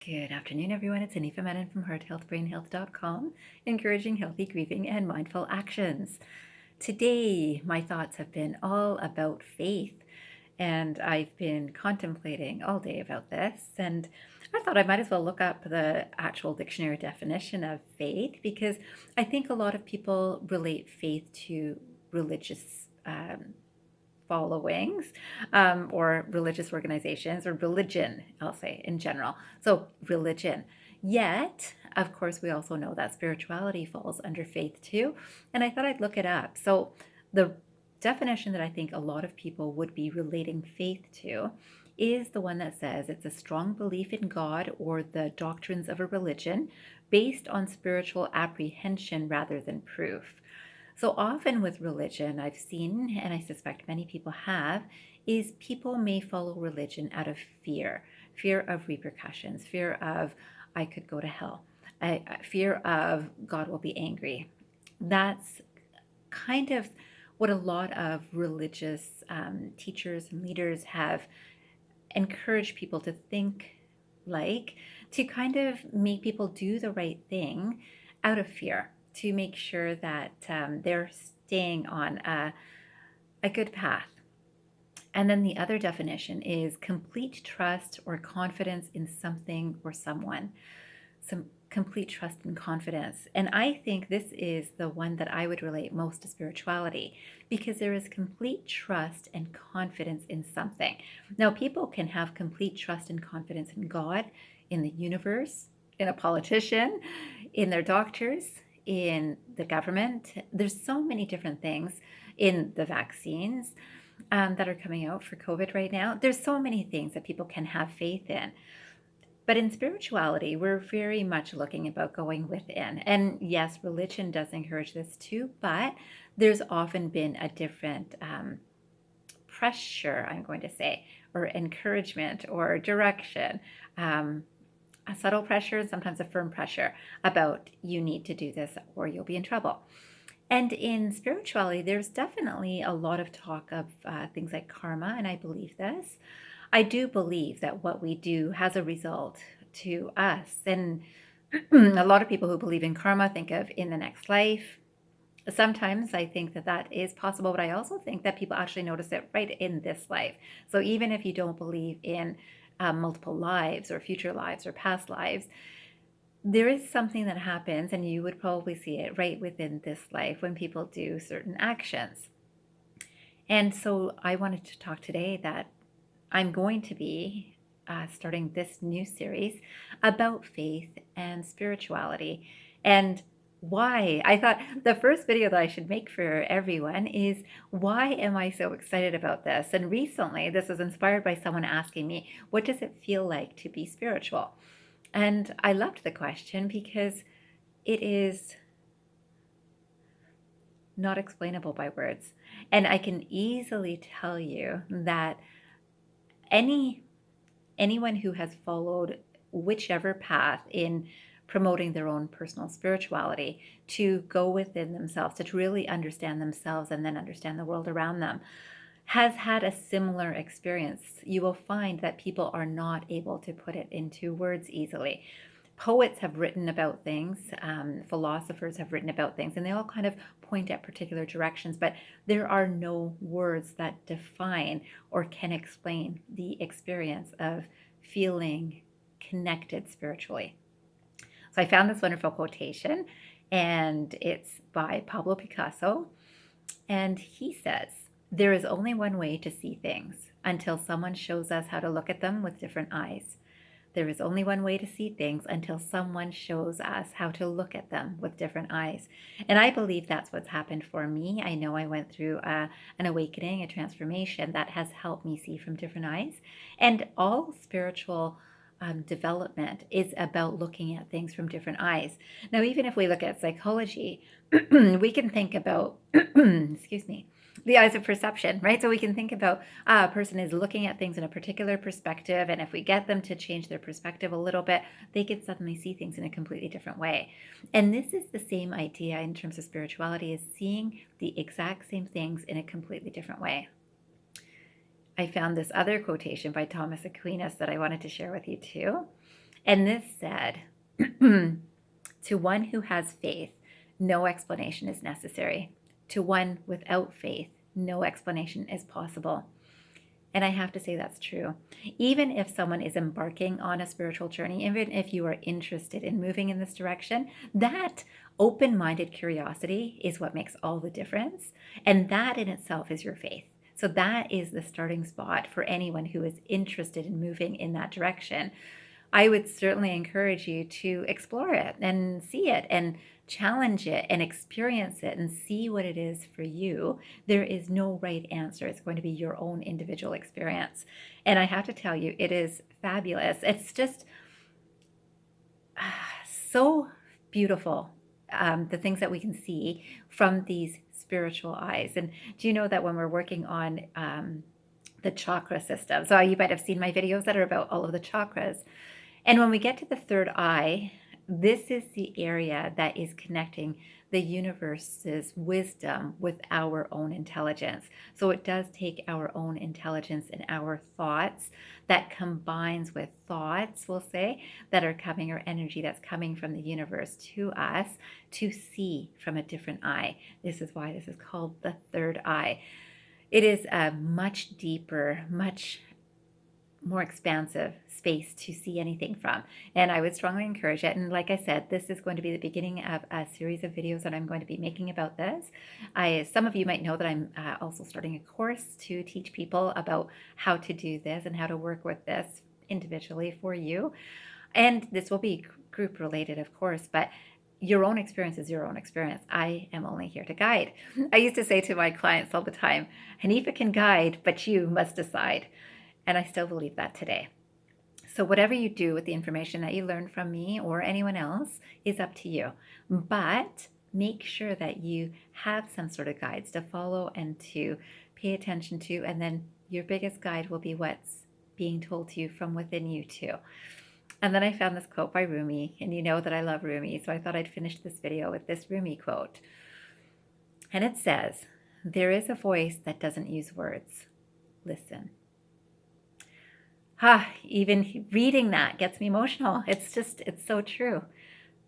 Good afternoon, everyone. It's Anifa Menon from hearthealthbrainhealth.com, encouraging healthy grieving and mindful actions. Today, my thoughts have been all about faith, and I've been contemplating all day about this. And I thought I might as well look up the actual dictionary definition of faith because I think a lot of people relate faith to religious followings or religious organizations or religion, I'll say in general. So, religion. Yet, of course, we also know that spirituality falls under faith too. And I thought I'd look it up. So, the definition that I think a lot of people would be relating faith to is the one that says it's a strong belief in God or the doctrines of a religion based on spiritual apprehension rather than proof. So often with religion, I've seen, and I suspect many people have, is people may follow religion out of fear of repercussions, fear of I could go to hell, fear of God will be angry. That's kind of what a lot of religious teachers and leaders have encouraged people to think like, to kind of make people do the right thing out of fear, to make sure that they're staying on a good path. And then the other definition is complete trust or confidence in something or someone. Some complete trust and confidence. And I think this is the one that I would relate most to spirituality because there is complete trust and confidence in something. Now, people can have complete trust and confidence in God, in the universe, in a politician, in their doctors, in the government. There's so many different things in the vaccines that are coming out for COVID right now. There's so many things that people can have faith in. But in spirituality, we're very much looking about going within. And yes, religion does encourage this too, but there's often been a different pressure, I'm going to say, or encouragement or direction, a subtle pressure, sometimes a firm pressure about you need to do this or you'll be in trouble. And in spirituality, there's definitely a lot of talk of things like karma, and I believe this. I do believe that what we do has a result to us. And a lot of people who believe in karma think of in the next life. Sometimes I think that that is possible, but I also think that people actually notice it right in this life. So even if you don't believe in multiple lives or future lives or past lives, there is something that happens, and you would probably see it right within this life when people do certain actions. And so I wanted to talk today that I'm going to be starting this new series about faith and spirituality. And why? I thought the first video that I should make for everyone is why am I so excited about this? And recently, this was inspired by someone asking me, what does it feel like to be spiritual? And I loved the question because it is not explainable by words. And I can easily tell you that anyone who has followed whichever path in promoting their own personal spirituality to go within themselves, to really understand themselves and then understand the world around them, has had a similar experience. You will find that people are not able to put it into words easily. Poets have written about things, philosophers have written about things, and they all kind of point at particular directions, but there are no words that define or can explain the experience of feeling connected spiritually. So I found this wonderful quotation, and it's by Pablo Picasso, and he says, "There is only one way to see things until someone shows us how to look at them with different eyes. There is only one way to see things until someone shows us how to look at them with different eyes." And I believe that's what's happened for me. I know I went through an awakening, a transformation that has helped me see from different eyes. And all spiritual development is about looking at things from different eyes. Now, even if we look at psychology, we can think about, excuse me, the eyes of perception, right? So we can think about a person is looking at things in a particular perspective, and if we get them to change their perspective a little bit, they can suddenly see things in a completely different way. And this is the same idea in terms of spirituality, is seeing the exact same things in a completely different way. I found this other quotation by Thomas Aquinas that I wanted to share with you too. And this said, to one who has faith, no explanation is necessary. To one without faith, no explanation is possible. And I have to say that's true. Even if someone is embarking on a spiritual journey, even if you are interested in moving in this direction, that open minded curiosity is what makes all the difference. And that in itself is your faith. So that is the starting spot for anyone who is interested in moving in that direction. I would certainly encourage you to explore it and see it and challenge it and experience it and see what it is for you. There is no right answer. It's going to be your own individual experience. And I have to tell you, it is fabulous. It's just so beautiful, the things that we can see from these spiritual eyes. And do you know that when we're working on the chakra system, so you might have seen my videos that are about all of the chakras. And when we get to the third eye, this is the area that is connecting the universe's wisdom with our own intelligence. So it does take our own intelligence and our thoughts that combines with thoughts, we'll say, that are coming, or energy that's coming from the universe to us to see from a different eye. This is why this is called the third eye. It is a much deeper, much more expansive space to see anything from. And I would strongly encourage it. And like I said, this is going to be the beginning of a series of videos that I'm going to be making about this. Some of you might know that I'm also starting a course to teach people about how to do this and how to work with this individually for you. And this will be group related, of course, but your own experience is your own experience. I am only here to guide. I used to say to my clients all the time, Hanifa can guide, but you must decide. And I still believe that today. So whatever you do with the information that you learn from me or anyone else is up to you. But make sure that you have some sort of guides to follow and to pay attention to. And then your biggest guide will be what's being told to you from within you too. And then I found this quote by Rumi, and you know that I love Rumi, so I thought I'd finish this video with this Rumi quote. And it says, "There is a voice that doesn't use words. Listen." Even reading that gets me emotional. It's so true.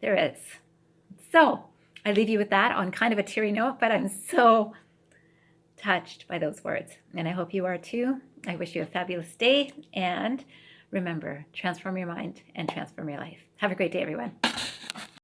There is. So I leave you with that on kind of a teary note, but I'm so touched by those words. And I hope you are too. I wish you a fabulous day. And remember, transform your mind and transform your life. Have a great day, everyone.